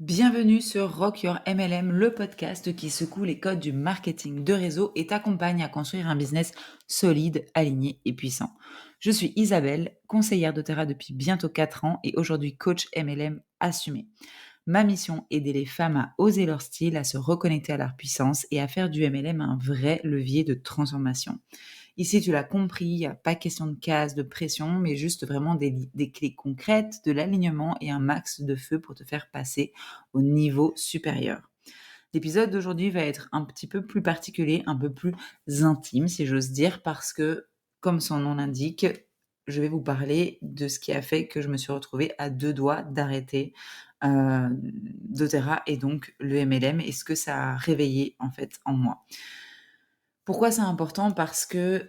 Bienvenue sur Rock Your MLM, le podcast qui secoue les codes du marketing de réseau et t'accompagne à construire un business solide, aligné et puissant. Je suis Isabelle, conseillère doTERRA depuis bientôt 4 ans et aujourd'hui coach MLM assumé. Ma mission, aider les femmes à oser leur style, à se reconnecter à leur puissance et à faire du MLM un vrai levier de transformation. Ici, tu l'as compris, il n'y a pas question de casse, de pression, mais juste vraiment des clés concrètes, de l'alignement et un max de feu pour te faire passer au niveau supérieur. L'épisode d'aujourd'hui va être un petit peu plus particulier, un peu plus intime, si j'ose dire, parce que, comme son nom l'indique, je vais vous parler de ce qui a fait que je me suis retrouvée à 2 doigts d'arrêter doTERRA et donc le MLM et ce que ça a réveillé en fait en moi. Pourquoi c'est important? Parce que,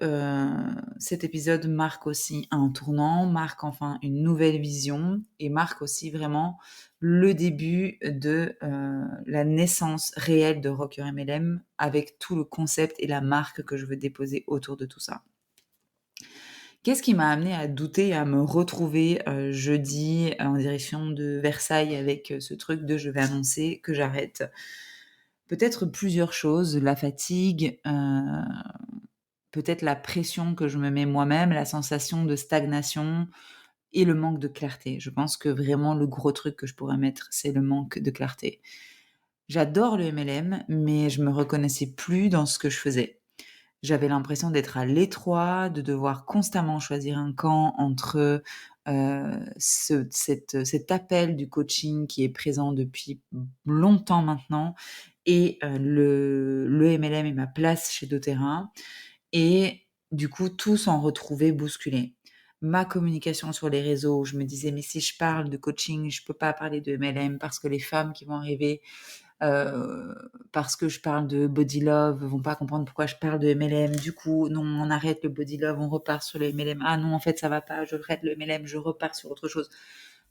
cet épisode marque aussi un tournant, marque enfin une nouvelle vision et marque aussi vraiment le début de, la naissance réelle de Rock Your MLM avec tout le concept et la marque que je veux déposer autour de tout ça. Qu'est-ce qui m'a amenée à douter et à me retrouver, jeudi en direction de Versailles avec, ce truc de: «Je vais annoncer que j'arrête»? Peut-être plusieurs choses, la fatigue, peut-être la pression que je me mets moi-même, la sensation de stagnation et le manque de clarté. Je pense que vraiment le gros truc que je pourrais mettre, c'est le manque de clarté. J'adore le MLM, mais je me reconnaissais plus dans ce que je faisais. J'avais l'impression d'être à l'étroit, de devoir constamment choisir un camp entre, cet appel du coaching qui est présent depuis longtemps maintenant et le MLM et ma place chez doTERRA et du coup, tout s'en retrouvait bousculé. Ma communication sur les réseaux, je me disais: «Mais si je parle de coaching, je peux pas parler de MLM parce que les femmes qui vont arriver, heu, parce que je parle de body love, vont pas comprendre pourquoi je parle de MLM. Du coup, non, on arrête le body love, on repart sur le MLM. Ah non, en fait, ça va pas, je arrête le MLM, je repars sur autre chose».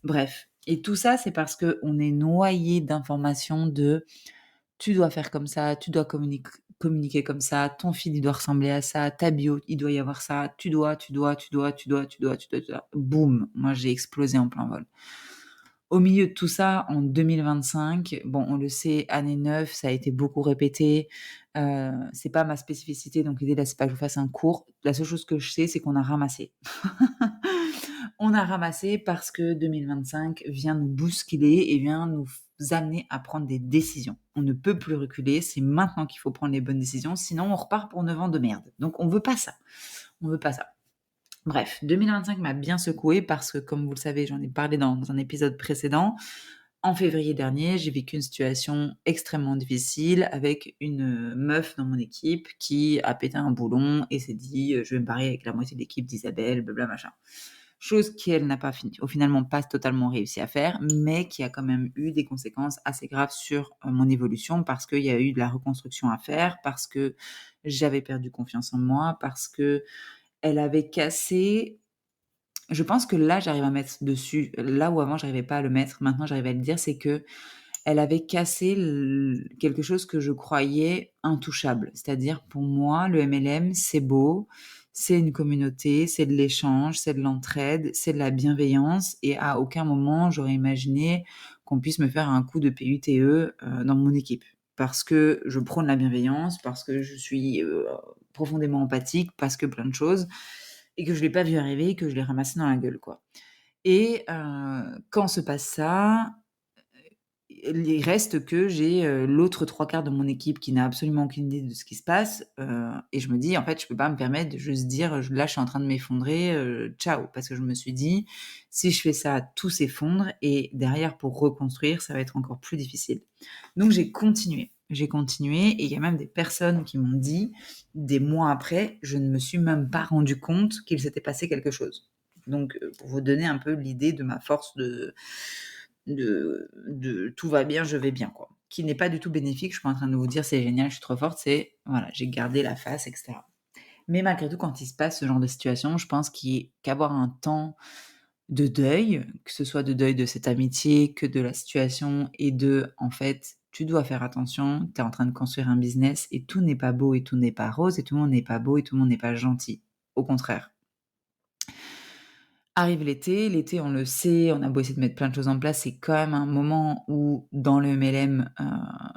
Bref, et tout ça, c'est parce qu'on est noyé d'informations de: «Tu dois faire comme ça, tu dois communiquer comme ça, ton feed, il doit ressembler à ça, ta bio, il doit y avoir ça, tu dois, tu dois, tu dois, tu dois, tu dois, tu dois, tu dois». Boum! Moi, j'ai explosé en plein vol. Au milieu de tout ça, en 2025, bon, on le sait, année 9, ça a été beaucoup répété, c'est pas ma spécificité, donc l'idée là, c'est pas que je vous fasse un cours. La seule chose que je sais, c'est qu'on a ramassé. On a ramassé parce que 2025 vient nous bousculer et vient nous amener à prendre des décisions. On ne peut plus reculer, c'est maintenant qu'il faut prendre les bonnes décisions, sinon on repart pour 9 ans de merde. Donc on veut pas ça. On veut pas ça. Bref, 2025 m'a bien secouée parce que, comme vous le savez, j'en ai parlé dans un épisode précédent. En février dernier, j'ai vécu une situation extrêmement difficile avec une meuf dans mon équipe qui a pété un boulon et s'est dit: «Je vais me barrer avec la moitié de l'équipe d'Isabelle, blabla machin». Chose qu'elle n'a pas finalement pas totalement réussi à faire, mais qui a quand même eu des conséquences assez graves sur, mon évolution parce qu'il y a eu de la reconstruction à faire, parce que j'avais perdu confiance en moi, parce qu'elle avait cassé. Je pense que là, j'arrive à mettre dessus, là où avant j'arrivais pas à le mettre, maintenant j'arrive à le dire, c'est qu'elle avait cassé quelque chose que je croyais intouchable. C'est-à-dire pour moi, le MLM, c'est beau, c'est une communauté, c'est de l'échange, c'est de l'entraide, c'est de la bienveillance et à aucun moment j'aurais imaginé qu'on puisse me faire un coup de PUTE, dans mon équipe. Parce que je prône la bienveillance, parce que je suis, profondément empathique, parce que plein de choses et que je l'ai pas vu arriver et que je l'ai ramassé dans la gueule, quoi. Et quand se passe ça, il reste que j'ai, l'autre 3/4 de mon équipe qui n'a absolument aucune idée de ce qui se passe, et je me dis: «En fait, je peux pas me permettre de juste dire: "Je là, je suis en train de m'effondrer, ciao"». Parce que je me suis dit: «Si je fais ça, tout s'effondre et derrière pour reconstruire, ça va être encore plus difficile». Donc j'ai continué. J'ai continué et il y a même des personnes qui m'ont dit, des mois après: «Je ne me suis même pas rendu compte qu'il s'était passé quelque chose». Donc, pour vous donner un peu l'idée de ma force de «tout va bien, je vais bien», quoi. Qui n'est pas du tout bénéfique. Je suis pas en train de vous dire: «C'est génial, je suis trop forte», c'est voilà, j'ai gardé la face et cetera. Mais malgré tout, quand il se passe ce genre de situation, je pense qu'avoir un temps de deuil, que ce soit de deuil de cette amitié, que de la situation et de, en fait, tu dois faire attention, tu es en train de construire un business et tout n'est pas beau et tout n'est pas rose et tout le monde n'est pas beau et tout le monde n'est pas gentil. Au contraire. Arrive l'été, on le sait, on a beau essayer de mettre plein de choses en place, c'est quand même un moment où dans le MLM,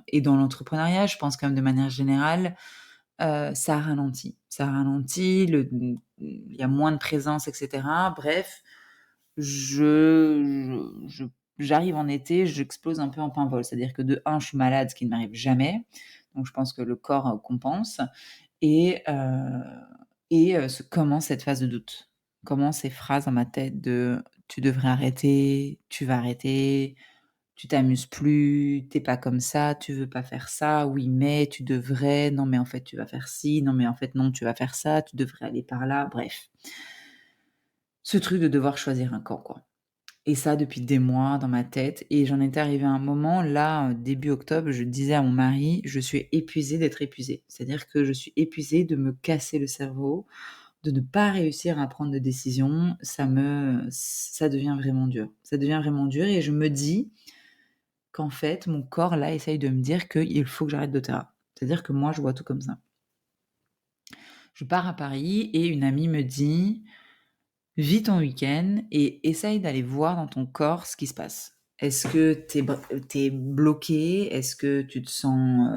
et dans l'entrepreneuriat, je pense quand même de manière générale, ça ralentit. Ça ralentit, il y a moins de présence et cetera. Bref, je j'arrive en été, j'explose un peu en plein vol. C'est-à-dire que de un, je suis malade, ce qui ne m'arrive jamais, donc je pense que le corps, compense et se commence cette phase de doute. Commence ces phrases dans ma tête de: «Tu devrais arrêter, tu vas arrêter, tu t'amuses plus, tu es pas comme ça, tu veux pas faire ça, oui mais, tu devrais, non mais en fait tu vas faire ci, non mais en fait non tu vas faire ça, tu devrais aller par là», bref. Ce truc de devoir choisir un camp, quoi. Et ça depuis des mois dans ma tête et j'en étais arrivée à un moment là, début octobre, je disais à mon mari: «Je suis épuisée d'être épuisée». C'est-à-dire que je suis épuisée de me casser le cerveau, de ne pas réussir à prendre de décision. Ça devient vraiment dur. Ça devient vraiment dur et je me dis qu'en fait, mon corps là essaye de me dire qu'il faut que j'arrête doTERRA. C'est-à-dire que moi, je vois tout comme ça. Je pars à Paris et une amie me dit: «Vis ton week-end et essaye d'aller voir dans ton corps ce qui se passe. Est-ce que tu es bloquée? Est-ce que tu te sens,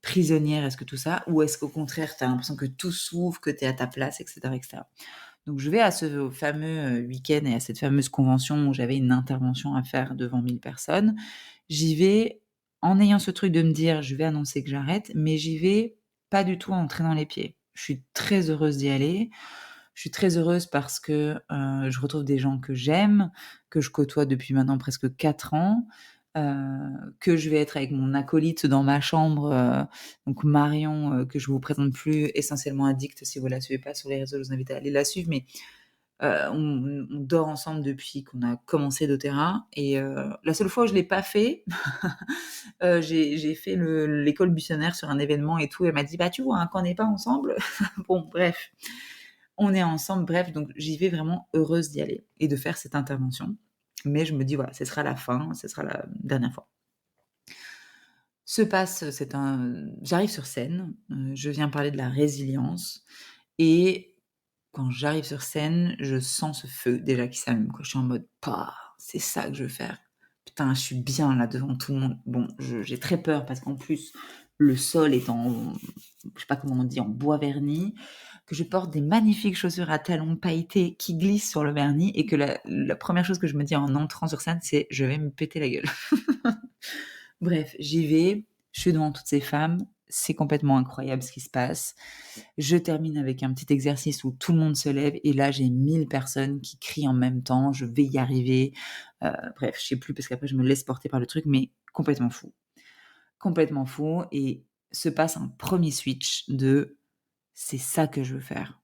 prisonnière? Est-ce que tout ça? Ou est-ce qu'au contraire, tu as l'impression que tout s'ouvre, que tu es à ta place et cetera et cetera?» Donc je vais à ce fameux, week-end et à cette fameuse convention où j'avais une intervention à faire devant 1000 personnes. J'y vais en ayant ce truc de me dire: «Je vais annoncer que j'arrête», mais j'y vais pas du tout en traînant les pieds. Je suis très heureuse d'y aller. Je suis très heureuse parce que, je retrouve des gens que j'aime, que je côtoie depuis maintenant presque 4 ans, que je vais être avec mon acolyte dans ma chambre, donc Marion, que je vous présente plus, essentiellement addict. Si vous la suivez pas sur les réseaux, je vous invite à aller la suivre, mais on dort ensemble depuis qu'on a commencé doTERRA et la seule fois où je l'ai pas fait, j'ai fait l'école buissonnaire sur un événement et tout. Elle m'a dit: «Bah, tu vois, hein, quand on n'est pas ensemble» bon bref, on est ensemble, bref, donc j'y vais vraiment heureuse d'y aller et de faire cette intervention. Mais je me dis: «Voilà, ce sera la fin, ce sera la dernière fois». J'arrive sur scène, je viens parler de la résilience et quand j'arrive sur scène, je sens ce feu déjà qui s'allume, quoi. Je suis en mode: «Pouah, c'est ça que je veux faire. Putain, je suis bien là devant tout le monde». Bon, j'ai très peur parce qu'en plus, le sol est en je sais pas comment on dit, en bois verni, que je porte des magnifiques chaussures à talons pailletés qui glissent sur le vernis et que la 1re chose que je me dis en entrant sur scène, c'est: «Je vais me péter la gueule». Bref, j'y vais, je suis devant toutes ces femmes, c'est complètement incroyable ce qui se passe. Je termine avec un petit exercice où tout le monde se lève et là, j'ai 1000 personnes qui crient en même temps: «Je vais y arriver». Bref, je sais plus parce qu'après je me laisse porter par le truc, mais complètement fou. Complètement fou et se passe un premier switch de: «C'est ça que je veux faire.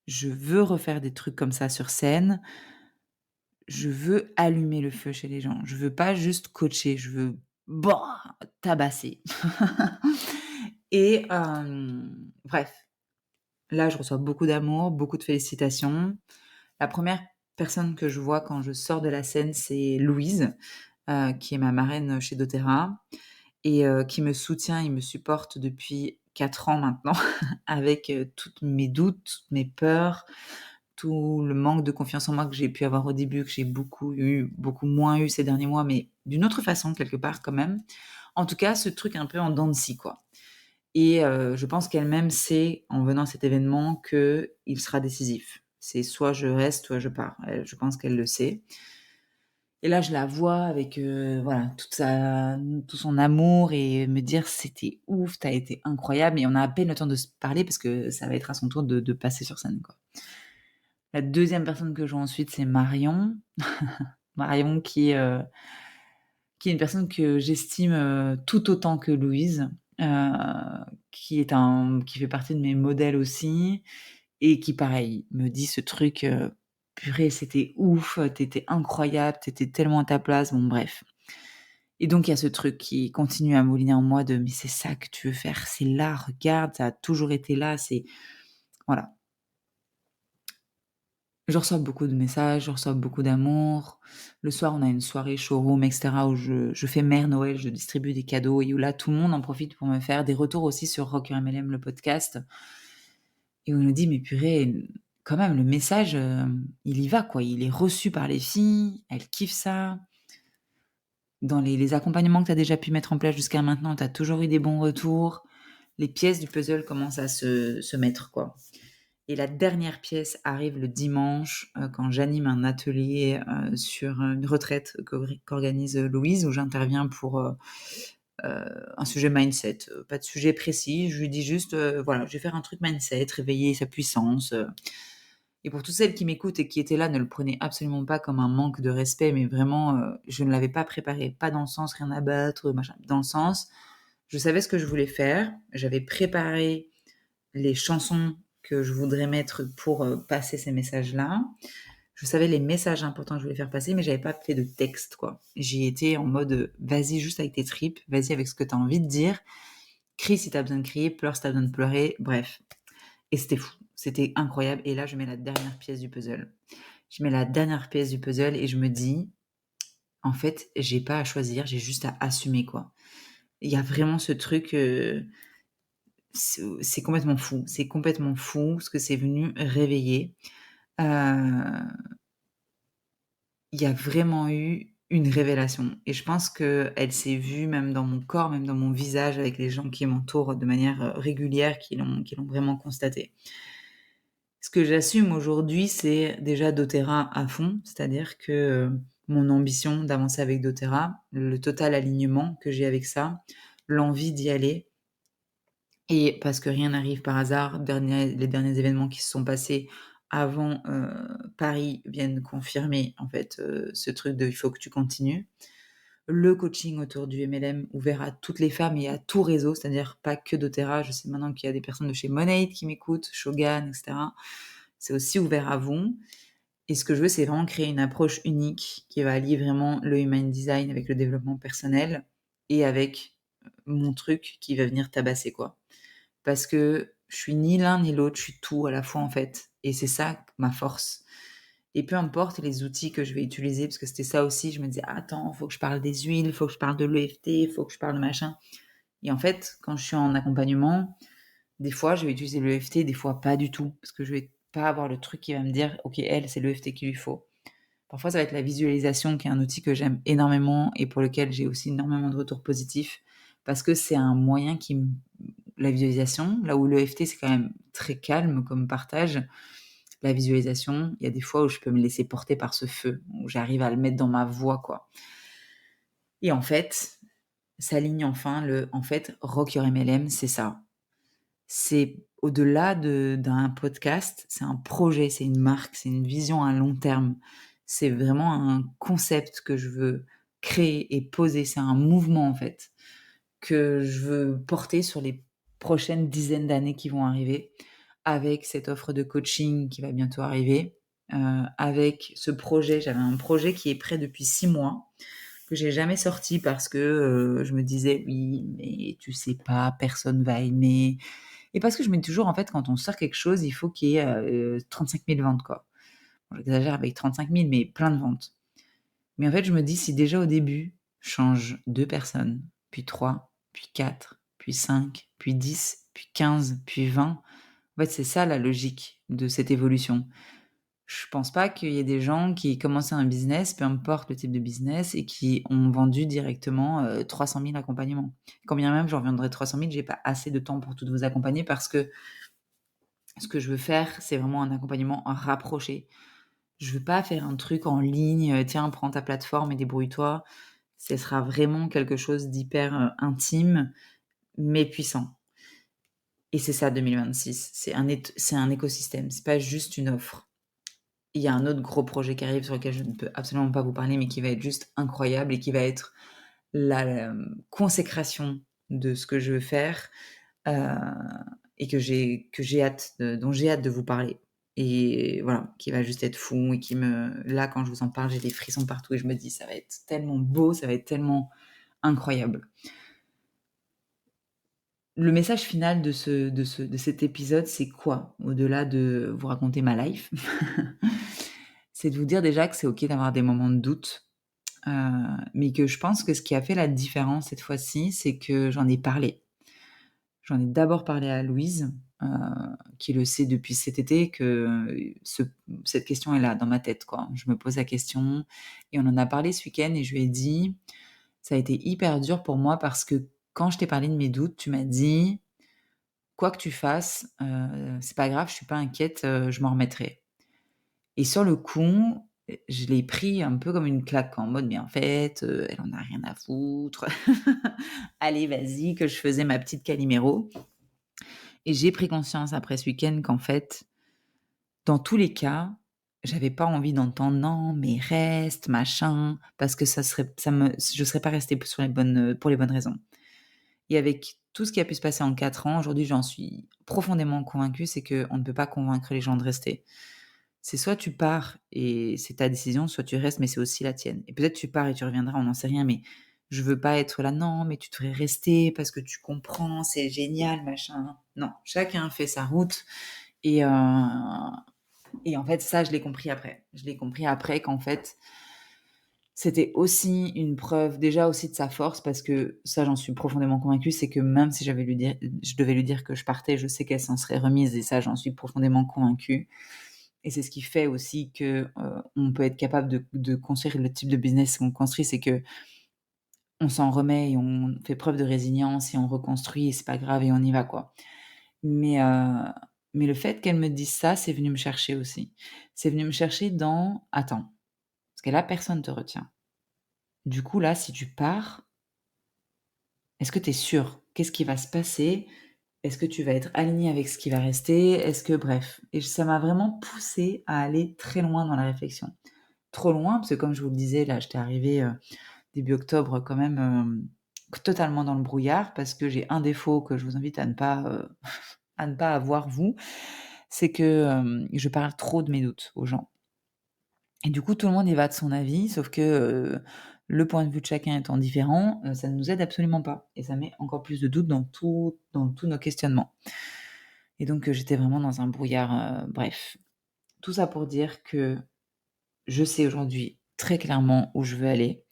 Je veux refaire des trucs comme ça sur scène. Je veux allumer le feu chez les gens. Je veux pas juste coacher, je veux, bah, tabasser». Et bref, là, je reçois beaucoup d'amour, beaucoup de félicitations. La première personne que je vois quand je sors de la scène, c'est Louise, qui est ma marraine chez doTERRA et qui me soutient et me supporte depuis 4 ans maintenant avec, toutes mes doutes, mes peurs, tout le manque de confiance en moi que j'ai pu avoir au début, que j'ai beaucoup moins eu ces derniers mois, mais d'une autre façon quelque part quand même. En tout cas, ce truc un peu en dents de scie, quoi. Et je pense qu'elle-même sait, en venant à cet événement, qu'il sera décisif. C'est soit je reste, soit je pars. Je pense qu'elle le sait. Et là, je la vois avec, voilà, tout son amour et me dire: «C'était ouf, tu as été incroyable» et on a à peine le temps de se parler parce que ça va être à son tour de passer sur scène, quoi. La deuxième personne que je vois ensuite, c'est Marion. Marion qui est une personne que j'estime, tout autant que Louise, heu, qui fait partie de mes modèles aussi et qui pareil, me dit ce truc, «Purée, c'était ouf, tu étais incroyable, tu étais tellement à ta place», bon bref. Et donc il y a ce truc qui continue à mouliner en moi de: «Mais c'est ça que tu veux faire, c'est là, regarde, ça a toujours été là, c'est» voilà. Je reçois beaucoup de messages, je reçois beaucoup d'amour. Le soir, on a une soirée showroom et cetera où je fais mère Noël, je distribue des cadeaux et où là, tout le monde en profite pour me faire des retours aussi sur Rocker MLM, le podcast et où on me dit: «Mais purée, quand même le message, il y va quoi, il est reçu par les filles, elles kiffent ça. Dans les accompagnements que tu as déjà pu mettre en place jusqu'à maintenant, tu as toujours eu des bons retours. Les pièces du puzzle commencent à se mettre, quoi. Et la dernière pièce arrive le dimanche, quand j'anime un atelier, sur une retraite qu'organise Louise, où j'interviens pour, un sujet mindset. Pas de sujet précis, je lui dis juste, voilà, je vais faire un truc mindset, réveiller sa puissance, et pour toutes celles qui m'écoutent et qui étaient là, ne le prenez absolument pas comme un manque de respect, mais vraiment, je ne l'avais pas préparé. Pas dans le sens rien à battre, machin. Dans le sens, je savais ce que je voulais faire, j'avais préparé les chansons que je voudrais mettre pour, passer ces messages-là. Je savais les messages importants que je voulais faire passer, mais j'avais pas fait de texte, quoi. J'y étais en mode, vas-y juste avec tes tripes, vas-y avec ce que tu as envie de dire, crie si tu as besoin de crier, pleure si tu as besoin de pleurer, bref. Et c'était fou, c'était incroyable. Et là, je mets la dernière pièce du puzzle. Je mets la dernière pièce du puzzle et je me dis, en fait, j'ai pas à choisir, j'ai juste à assumer, quoi. Il y a vraiment ce truc, c'est complètement fou ce que c'est venu réveiller. Heu, il y a vraiment eu une révélation et je pense qu'elle s'est vue même dans mon corps, même dans mon visage avec les gens qui m'entourent de manière, régulière, qui l'ont vraiment constaté. Ce que j'assume aujourd'hui, c'est déjà doTERRA à fond, c'est-à-dire que, mon ambition d'avancer avec doTERRA, le total alignement que j'ai avec ça, l'envie d'y aller et parce que rien n'arrive par hasard, les derniers événements qui se sont passés avant, Paris viennent confirmer en fait, ce truc de: «Il faut que tu continues». Le coaching autour du MLM ouvert à toutes les femmes et à tout réseau, c'est-à-dire pas que doTERRA. Je sais maintenant qu'il y a des personnes de chez Monade qui m'écoutent, Shogun et cetera. C'est aussi ouvert à vous et ce que je veux, c'est vraiment créer une approche unique qui va allier vraiment le human design avec le développement personnel et avec, mon truc qui va venir tabasser, quoi. Parce que je suis ni l'un ni l'autre, je suis tout à la fois, en fait et c'est ça ma force et peu importe les outils que je vais utiliser, parce que c'était ça aussi, je me disais: «Attends, faut que je parle des huiles, faut que je parle de l'EFT, faut que je parle de machin» et en fait, quand je suis en accompagnement, des fois, je vais utiliser l'EFT, des fois pas du tout, parce que je vais pas avoir le truc qui va me dire: «OK, elle, c'est l'EFT qu'il lui faut». Parfois, ça va être la visualisation qui est un outil que j'aime énormément et pour lequel j'ai aussi énormément de retours positifs, parce que c'est un moyen qui m la visualisation, là où l'EFT, c'est quand même très calme comme partage, la visualisation, il y a des fois où je peux me laisser porter par ce feu, où j'arrive à le mettre dans ma voix, quoi et en fait, s'aligne enfin en fait, Rock Your MLM, c'est ça. C'est au-delà d'un podcast, c'est un projet, c'est une marque, c'est une vision à long terme. C'est vraiment un concept que je veux créer et poser. C'est un mouvement, en fait, que je veux porter sur les prochaines dizaines d'années qui vont arriver, avec cette offre de coaching qui va bientôt arriver, avec ce projet. J'avais un projet qui est prêt depuis 6 mois, que j'ai jamais sorti parce que, je me disais: «Oui, mais tu sais pas, personne va aimer». Et parce que je me dis toujours, en fait, quand on sort quelque chose, il faut qu'il y ait, 35 000 ventes, quoi. Bon, j'exagère avec 35 000, mais plein de ventes. Mais en fait, je me dis, si déjà au début, je change 2 personnes, puis 3, puis 4, puis 5, puis 10, puis 15, puis 20. En fait, c'est ça la logique de cette évolution. Je pense pas qu'il y ait des gens qui commencent un business, peu importe le type de business, et qui ont vendu directement, 300 000 accompagnements. Quand bien même j'en vendrais 300 000, j'ai pas assez de temps pour toutes vous accompagner parce que ce que je veux faire, c'est vraiment un accompagnement rapproché. Je veux pas faire un truc en ligne, «Tiens, prends ta plateforme et débrouille-toi». Ce sera vraiment quelque chose d'hyper, intime, mais puissant et c'est ça 2026. C'est un écosystème, c'est pas juste une offre. Il y a un autre gros projet qui arrive sur lequel je ne peux absolument pas vous parler, mais qui va être juste incroyable et qui va être la, consécration de ce que je veux faire, heu et que j'ai hâte dont j'ai hâte de vous parler et voilà, qui va juste être fou et qui me là, quand je vous en parle, j'ai des frissons partout et je me dis: «Ça va être tellement beau, ça va être tellement incroyable». Le message final de cet épisode, c'est quoi? Au-delà de vous raconter ma life, c'est de vous dire déjà que c'est OK d'avoir des moments de doute, heu, mais que je pense que ce qui a fait la différence cette fois-ci, c'est que j'en ai parlé. J'en ai d'abord parlé à Louise, qui le sait depuis cet été que cette question est là dans ma tête, quoi. Je me pose la question et on en a parlé ce week-end et je lui ai dit: «Ça a été hyper dur pour moi parce que quand je t'ai parlé de mes doutes, tu m'as dit: "Quoi que tu fasses, c'est pas grave, je suis pas inquiète, je m'en remettrai"». Et sur le coup, je l'ai pris un peu comme une claque en mode: «Mais en fait, elle en a rien à foutre. Allez, vas-y», que je faisais ma petite Calimero et j'ai pris conscience après ce week-end qu'en fait, dans tous les cas, j'avais pas envie d'entendre: «Non, mais reste, machin», parce que je serais pas restée sur les bonnes, pour les bonnes raisons. Et avec tout ce qui a pu se passer en 4 ans, aujourd'hui, j'en suis profondément convaincue, c'est qu'on ne peut pas convaincre les gens de rester. C'est soit tu pars et c'est ta décision, soit tu restes, mais c'est aussi la tienne. Et peut-être tu pars et tu reviendras, on n'en sait rien, mais je veux pas être là: «Non, mais tu devrais rester parce que tu comprends, c'est génial, machin». Non, chacun fait sa route et en fait, ça, je l'ai compris après. Je l'ai compris après qu'en fait, c'était aussi une preuve déjà aussi de sa force parce que ça, j'en suis profondément convaincue, c'est que même si je devais lui dire que je partais, je sais qu'elle s'en serait remise et ça, j'en suis profondément convaincue. Et c'est ce qui fait aussi que, on peut être capable de construire le type de business qu'on construit, c'est qu'on s'en remet et on fait preuve de résilience et on reconstruit et c'est pas grave et on y va, quoi. Mais, mais le fait qu'elle me dise ça, c'est venu me chercher aussi. C'est venu me chercher dans: «Attends, parce que là, personne te retient. Du coup, là, si tu pars, est-ce que tu es sûre? Qu'est-ce qui va se passer? Est-ce que tu vas être aligné avec ce qui va rester? Est-ce que» bref et ça m'a vraiment poussée à aller très loin dans la réflexion. Trop loin, parce que comme je vous le disais, là, j'étais arrivée, début octobre quand même, totalement dans le brouillard parce que j'ai un défaut que je vous invite à ne pas, à ne pas avoir vous, c'est que, je parle trop de mes doutes aux gens et du coup, tout le monde y va de son avis, sauf que, le point de vue de chacun étant différent, ça ne nous aide absolument pas et ça met encore plus de doutes dans tous nos questionnements et donc j'étais vraiment dans un brouillard, bref. Tout ça pour dire que je sais aujourd'hui très clairement où je veux aller,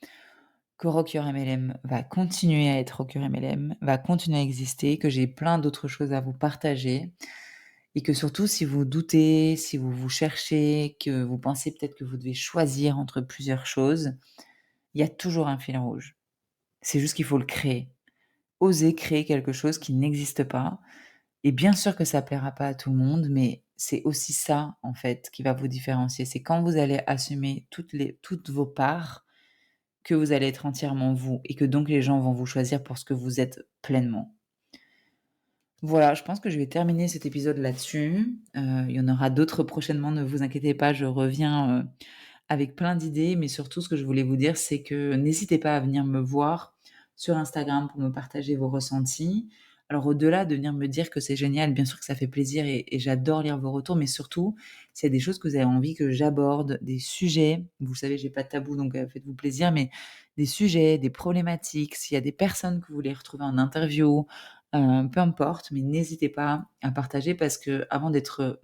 que Rock Your MLM va continuer à être Rock Your MLM, va continuer à exister, que j'ai plein d'autres choses à vous partager et que surtout si vous doutez, si vous vous cherchez, que vous pensez peut-être que vous devez choisir entre plusieurs choses, il y a toujours un fil rouge. C'est juste qu'il faut le créer. Oser créer quelque chose qui n'existe pas et bien sûr que ça plaira pas à tout le monde, mais c'est aussi ça, en fait, qui va vous différencier. C'est quand vous allez assumer toutes vos parts que vous allez être entièrement vous et que donc les gens vont vous choisir pour ce que vous êtes pleinement. Voilà, je pense que je vais terminer cet épisode là-dessus. Il y en aura d'autres prochainement, ne vous inquiétez pas, je reviens, avec plein d'idées, mais surtout ce que je voulais vous dire, c'est que n'hésitez pas à venir me voir sur Instagram pour me partager vos ressentis. Alors au-delà de venir me dire que c'est génial, bien sûr que ça fait plaisir et j'adore lire vos retours, mais surtout, s'il y a des choses que vous avez envie que j'aborde, des sujets, vous savez, j'ai pas de tabou donc faites-vous plaisir, mais des sujets, des problématiques, s'il y a des personnes que vous voulez retrouver en interview, peu importe, mais n'hésitez pas à partager parce qu'avant d'être,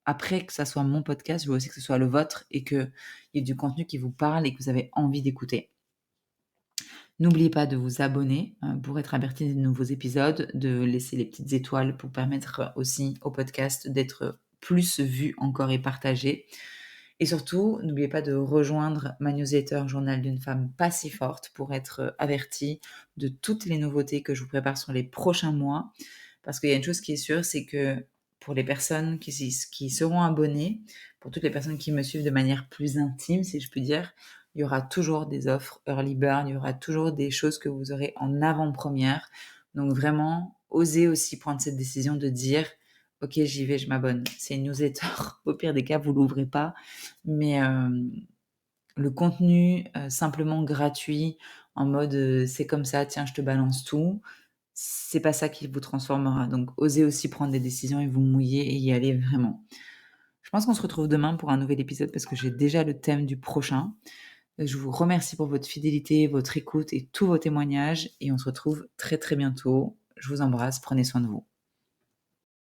après que ça soit mon podcast, je veux aussi que ce soit le vôtre et qu'il y ait du contenu qui vous parle et que vous avez envie d'écouter. N'oubliez pas de vous abonner, pour être averti des nouveaux épisodes, de laisser les petites étoiles pour permettre aussi au podcast d'être plus vu encore et partagé. Et surtout, n'oubliez pas de rejoindre ma newsletter Journal d'une femme pas si forte pour être averti de toutes les nouveautés que je vous prépare sur les prochains mois. Parce qu'il y a une chose qui est sûre, c'est que pour les personnes qui seront abonnées, pour toutes les personnes qui me suivent de manière plus intime, si je puis dire, il y aura toujours des offres early bird, il y aura toujours des choses que vous aurez en avant-première. Donc vraiment, osez aussi prendre cette décision de dire: «OK, j'y vais, je m'abonne». C'est une newsletter, au pire des cas, vous l'ouvrez pas, mais le contenu, simplement gratuit en mode, «C'est comme ça, tiens, je te balance tout», c'est pas ça qui vous transformera. Donc osez aussi prendre des décisions et vous mouiller et y aller vraiment. Je pense qu'on se retrouve demain pour un nouvel épisode parce que j'ai déjà le thème du prochain. Je vous remercie pour votre fidélité, votre écoute et tous vos témoignages et on se retrouve très, très bientôt. Je vous embrasse, prenez soin de vous.